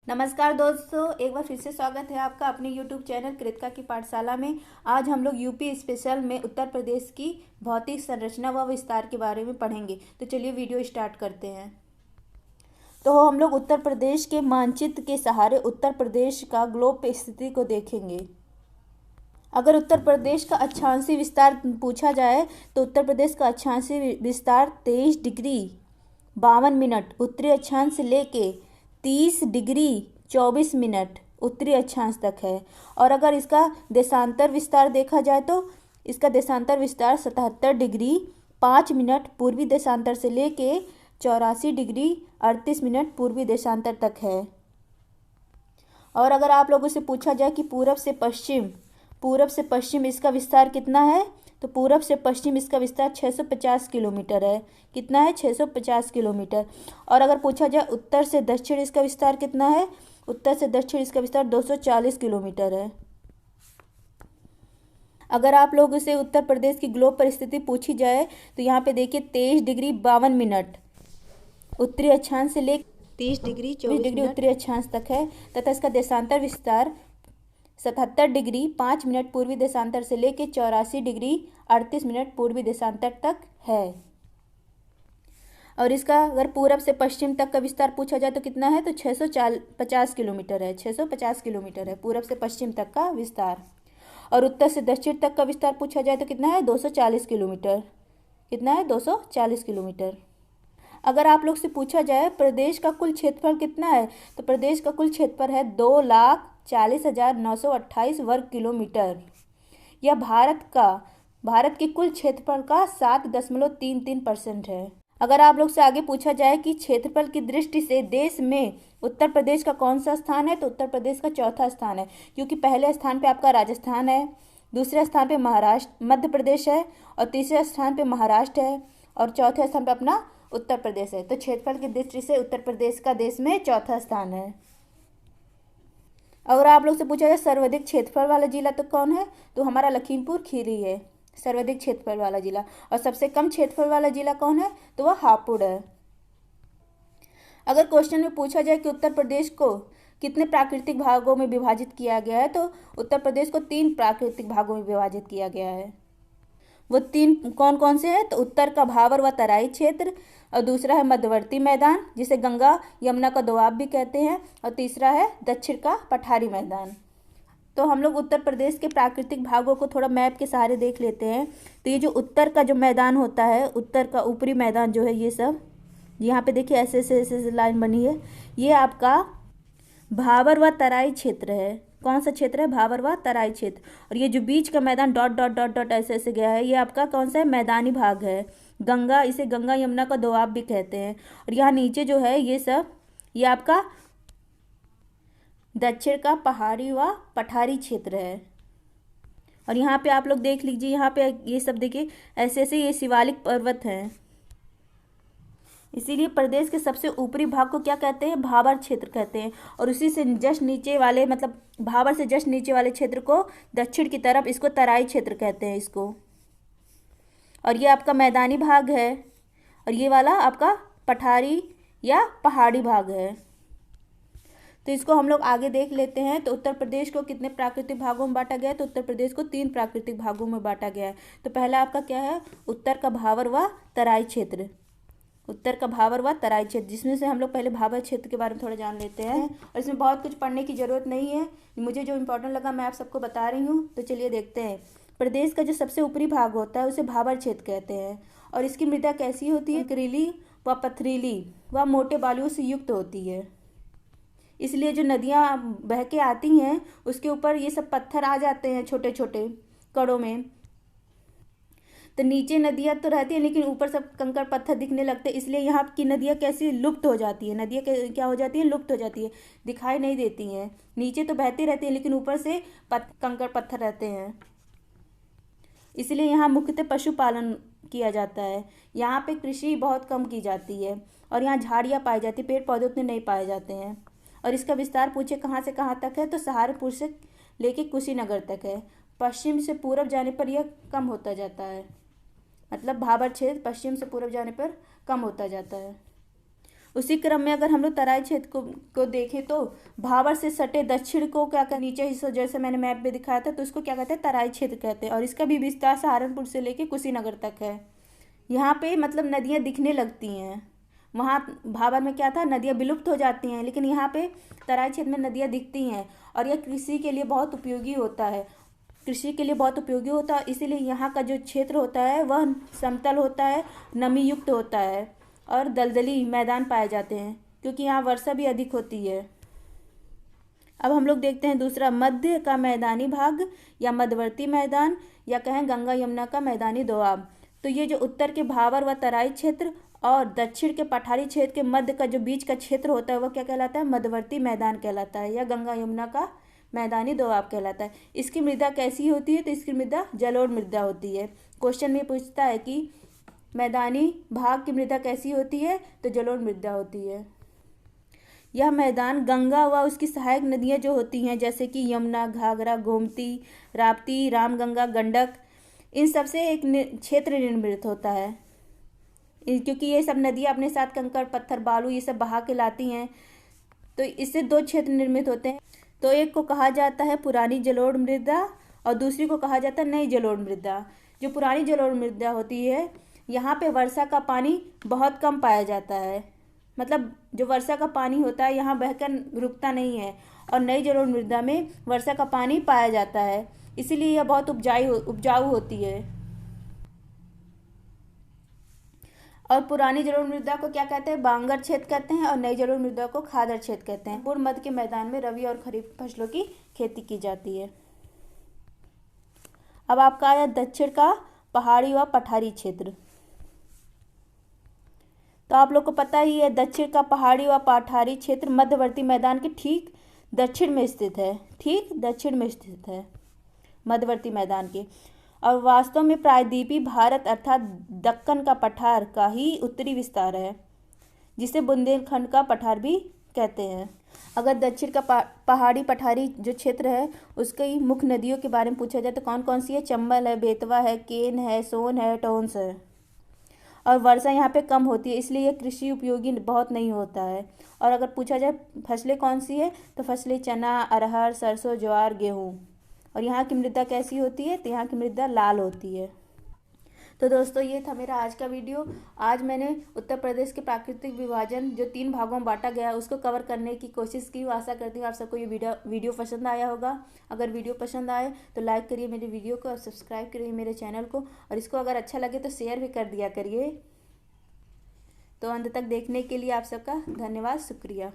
नमस्कार दोस्तों, एक बार फिर से स्वागत है आपका अपने YouTube चैनल कृतिका की पाठशाला में। आज हम लोग यूपी स्पेशल में उत्तर प्रदेश की भौतिक संरचना व विस्तार के बारे में पढ़ेंगे। तो चलिए वीडियो स्टार्ट करते हैं। तो हम लोग उत्तर प्रदेश के मानचित्र के सहारे उत्तर प्रदेश का ग्लोब पे स्थिति को देखेंगे। अगर उत्तर प्रदेश का अक्षांशीय विस्तार पूछा जाए तो उत्तर प्रदेश का अक्षांशीय विस्तार 23 डिग्री 52 मिनट उत्तरी अक्षांश से लेके 30 डिग्री 24 मिनट उत्तरी अक्षांश तक है। और अगर इसका देशांतर विस्तार देखा जाए तो इसका देशांतर विस्तार 77 डिग्री 5 मिनट पूर्वी देशांतर से लेके 84 डिग्री 38 मिनट पूर्वी देशांतर तक है। और अगर आप लोगों से पूछा जाए कि पूरब से पश्चिम इसका विस्तार कितना है, तो पूरब से पश्चिम इसका विस्तार 650 किलोमीटर है। कितना है? 650 किलोमीटर। और अगर पूछा जाए उत्तर से दक्षिण इसका विस्तार कितना है, उत्तर से दक्षिण इसका विस्तार 240 किलोमीटर है। अगर आप लोगों से उत्तर प्रदेश की ग्लोब पर स्थिति पूछी जाए तो यहाँ पे देखिए 23 डिग्री 52 मिनट उत्तरी अक्षांश से ले 30 डिग्री 24 डिग्री उत्तरी अक्षांश तक है, तथा इसका देशांतर विस्तार 77 डिग्री 5 मिनट पूर्वी देशांतर से लेकर 84 डिग्री 38 मिनट पूर्वी देशांतर तक है। और इसका अगर पूरब से पश्चिम तक का विस्तार पूछा जाए तो कितना है, तो 650 किलोमीटर है। 650 किलोमीटर है पूरब से पश्चिम तक का विस्तार। और उत्तर से दक्षिण तक का विस्तार पूछा जाए तो कितना है, 240 किलोमीटर। कितना है? 240 किलोमीटर। अगर आप लोग से पूछा जाए प्रदेश का कुल क्षेत्रफल कितना है, तो प्रदेश का कुल क्षेत्रफल है 2,40,928 वर्ग किलोमीटर। यह भारत के कुल क्षेत्रफल का 7.33% है। अगर आप लोग से आगे पूछा जाए कि क्षेत्रफल की दृष्टि से देश में उत्तर प्रदेश का कौन सा स्थान है, तो उत्तर प्रदेश का चौथा स्थान है, क्योंकि पहले स्थान पे आपका राजस्थान है, दूसरे स्थान पे मध्य प्रदेश है, और तीसरे स्थान पे महाराष्ट्र है, और चौथे स्थान पे अपना उत्तर प्रदेश है। तो क्षेत्रफल की दृष्टि से उत्तर प्रदेश का देश में चौथा स्थान है। अगर आप लोग से पूछा जाए सर्वाधिक क्षेत्रफल वाला जिला तो कौन है, तो हमारा लखीमपुर खीरी है सर्वाधिक क्षेत्रफल वाला जिला। और सबसे कम क्षेत्रफल वाला जिला कौन है, तो वह हापुड़ है। अगर क्वेश्चन में पूछा जाए कि उत्तर प्रदेश को कितने प्राकृतिक भागों में विभाजित किया गया है, तो उत्तर प्रदेश को 3 प्राकृतिक भागों में विभाजित किया गया है। वो 3 कौन कौन से हैं, तो उत्तर का भावर व तराई क्षेत्र, और दूसरा है मध्यवर्ती मैदान जिसे गंगा यमुना का दोआब भी कहते हैं, और तीसरा है दक्षिण का पठारी मैदान। तो हम लोग उत्तर प्रदेश के प्राकृतिक भागों को थोड़ा मैप के सहारे देख लेते हैं। तो ये जो उत्तर का जो मैदान होता है, उत्तर का ऊपरी मैदान जो है, ये सब यहाँ पे देखिए ऐसे ऐसे लाइन बनी है, ये आपका भावर व तराई क्षेत्र है। कौन सा क्षेत्र है? भावर व तराई क्षेत्र। और ये जो बीच का मैदान डॉट डॉट डॉट डॉट ऐसे ऐसे गया है, ये आपका कौन सा है? मैदानी भाग है। इसे गंगा यमुना का दोआब भी कहते हैं। और यहाँ नीचे जो है ये आपका दक्षिण का पहाड़ी व पठारी क्षेत्र है। और यहाँ पे आप लोग देख लीजिए, यहाँ पे ये सब देखिए ऐसे ऐसे ये शिवालिक पर्वत हैं। इसीलिए प्रदेश के सबसे ऊपरी भाग को क्या कहते हैं? भावर क्षेत्र कहते हैं। और उसी से जस्ट नीचे वाले, मतलब भावर से जस्ट नीचे वाले क्षेत्र को दक्षिण की तरफ, इसको तराई क्षेत्र कहते हैं इसको। और ये आपका मैदानी भाग है, और ये वाला आपका पठारी या पहाड़ी भाग है। तो इसको हम लोग आगे देख लेते हैं। तो उत्तर प्रदेश को कितने प्राकृतिक भागों में बांटा गया है, तो उत्तर प्रदेश को 3 प्राकृतिक भागों में बांटा गया है। तो पहला आपका क्या है? उत्तर का भावर व तराई क्षेत्र। उत्तर का भावर व तराई क्षेत्र, जिसमें से हम लोग पहले भावर क्षेत्र के बारे में थोड़ा जान लेते हैं। और इसमें बहुत कुछ पढ़ने की जरूरत नहीं है, मुझे जो इम्पोर्टेंट लगा मैं आप सबको बता रही हूँ। तो चलिए देखते हैं। प्रदेश का जो सबसे ऊपरी भाग होता है उसे भावर क्षेत्र कहते हैं। और इसकी मृदा कैसी होती है? कंकरीली व पथरीली व मोटे बालुओं से युक्त होती है। इसलिए जो नदियाँ बह के आती हैं उसके ऊपर ये सब पत्थर आ जाते हैं छोटे छोटे कड़ों में। तो नीचे नदियाँ तो रहती है, लेकिन ऊपर सब कंकड़ पत्थर दिखने लगते हैं। इसलिए यहाँ की नदियाँ कैसी लुप्त हो जाती है। नदियाँ क्या हो जाती है? लुप्त हो जाती है, दिखाई नहीं देती हैं। नीचे तो बहती रहती है, लेकिन ऊपर से कंकड़ पत्थर रहते हैं। इसलिए यहाँ मुख्यतः पशुपालन किया जाता है। यहाँ पे कृषि बहुत कम की जाती है, और यहाँ झाड़ियाँ पाई जाती है, पेड़ पौधे उतने नहीं पाए जाते हैं। और इसका विस्तार पूछे कहाँ से कहाँ तक है, तो सहारनपुर से लेके कुशीनगर तक है। पश्चिम से पूरब जाने पर यह कम होता जाता है, मतलब भाबर क्षेत्र पश्चिम से पूरब जाने पर कम होता जाता है। उसी क्रम में अगर हम लोग तराई क्षेत्र को देखें तो भाबर से सटे दक्षिण को क्या कहते, नीचे हिस्सा जैसे मैंने मैप में दिखाया था, तो उसको क्या कहते हैं, तराई क्षेत्र कहते हैं। और इसका भी विस्तार सहारनपुर से लेके कुशीनगर तक है। यहाँ पे मतलब नदियाँ दिखने लगती हैं। वहाँ भाबर में क्या था, नदियाँ विलुप्त हो जाती हैं, लेकिन यहाँ पे तराई क्षेत्र में नदियाँ दिखती हैं। और यह कृषि के लिए बहुत उपयोगी होता है, कृषि के लिए बहुत उपयोगी होता है। इसीलिए यहाँ का जो क्षेत्र होता है वह समतल होता है, नमी युक्त होता है और दलदली मैदान पाए जाते हैं, क्योंकि यहाँ वर्षा भी अधिक होती है। अब हम लोग देखते हैं दूसरा, मध्य का मैदानी भाग या मध्यवर्ती मैदान, या कहें गंगा यमुना का मैदानी दोआब। तो ये जो उत्तर के भाबर व तराई क्षेत्र और दक्षिण के पठारी क्षेत्र के मध्य का जो बीच का क्षेत्र होता है वह क्या कहलाता है, मध्यवर्ती मैदान कहलाता है, या गंगा यमुना का मैदानी दोआब कहलाता है। इसकी मृदा कैसी होती है, तो इसकी मृदा जलोढ़ मृदा होती है। क्वेश्चन में पूछता है कि मैदानी भाग की मृदा कैसी होती है, तो जलोढ़ मृदा होती है। यह मैदान गंगा व उसकी सहायक नदियाँ जो होती हैं, जैसे कि यमुना, घाघरा, गोमती, राप्ती, रामगंगा, गंडक, इन सब से एक क्षेत्र निर्मित होता है। क्योंकि ये सब नदियाँ अपने साथ कंकड़, पत्थर, बालू ये सब बहा के लाती हैं, तो इससे दो क्षेत्र निर्मित होते हैं। तो एक को कहा जाता है पुरानी जलोढ़ मृदा और दूसरी को कहा जाता है नई जलोढ़ मृदा। जो पुरानी जलोढ़ मृदा होती है, यहाँ पे वर्षा का पानी बहुत कम पाया जाता है, मतलब जो वर्षा का पानी होता है यहाँ बहकर रुकता नहीं है। और नई जलोढ़ मृदा में वर्षा का पानी पाया जाता है, इसीलिए यह बहुत उपजाऊ होती है। और पुरानी जलोढ़ मृदा को क्या कहते हैं, बांगर क्षेत्र कहते हैं, और नई जलोढ़ मृदा को खादर क्षेत्र कहते हैं। पूर्व मध्य के मैदान में रबी और खरीफ फसलों की खेती की जाती है। अब आपका आया दक्षिण का पहाड़ी व पठारी क्षेत्र। तो आप लोग को पता ही है, दक्षिण का पहाड़ी व पठारी क्षेत्र मध्यवर्ती मैदान के ठीक दक्षिण में स्थित है, ठीक दक्षिण में स्थित है मध्यवर्ती मैदान के। और वास्तव में प्रायद्वीपीय भारत अर्थात दक्कन का पठार का ही उत्तरी विस्तार है, जिसे बुंदेलखंड का पठार भी कहते हैं। अगर दक्षिण का पहाड़ी पठारी जो क्षेत्र है उसकी मुख्य नदियों के बारे में पूछा जाए तो कौन कौन सी है, चंबल है, बेतवा है, केन है, सोन है, टोंस है। और वर्षा यहाँ पे कम होती है, इसलिए यह कृषि उपयोगी बहुत नहीं होता है। और अगर पूछा जाए फसलें कौन सी है, तो फसलें चना, अरहर, सरसों, ज्वार, गेहूँ। और यहाँ की मृदा कैसी होती है, तो यहाँ की मृदा लाल होती है। तो दोस्तों ये था मेरा आज का वीडियो। आज मैंने उत्तर प्रदेश के प्राकृतिक विभाजन जो 3 भागों में बांटा गया है उसको कवर करने की कोशिश की। आशा करती हूँ आप सबको ये वीडियो पसंद आया होगा। अगर वीडियो पसंद आए तो लाइक करिए मेरे वीडियो को और सब्सक्राइब करिए मेरे चैनल को, और इसको अगर अच्छा लगे तो शेयर भी कर दिया करिए। तो अंत तक देखने के लिए आप सबका धन्यवाद, शुक्रिया।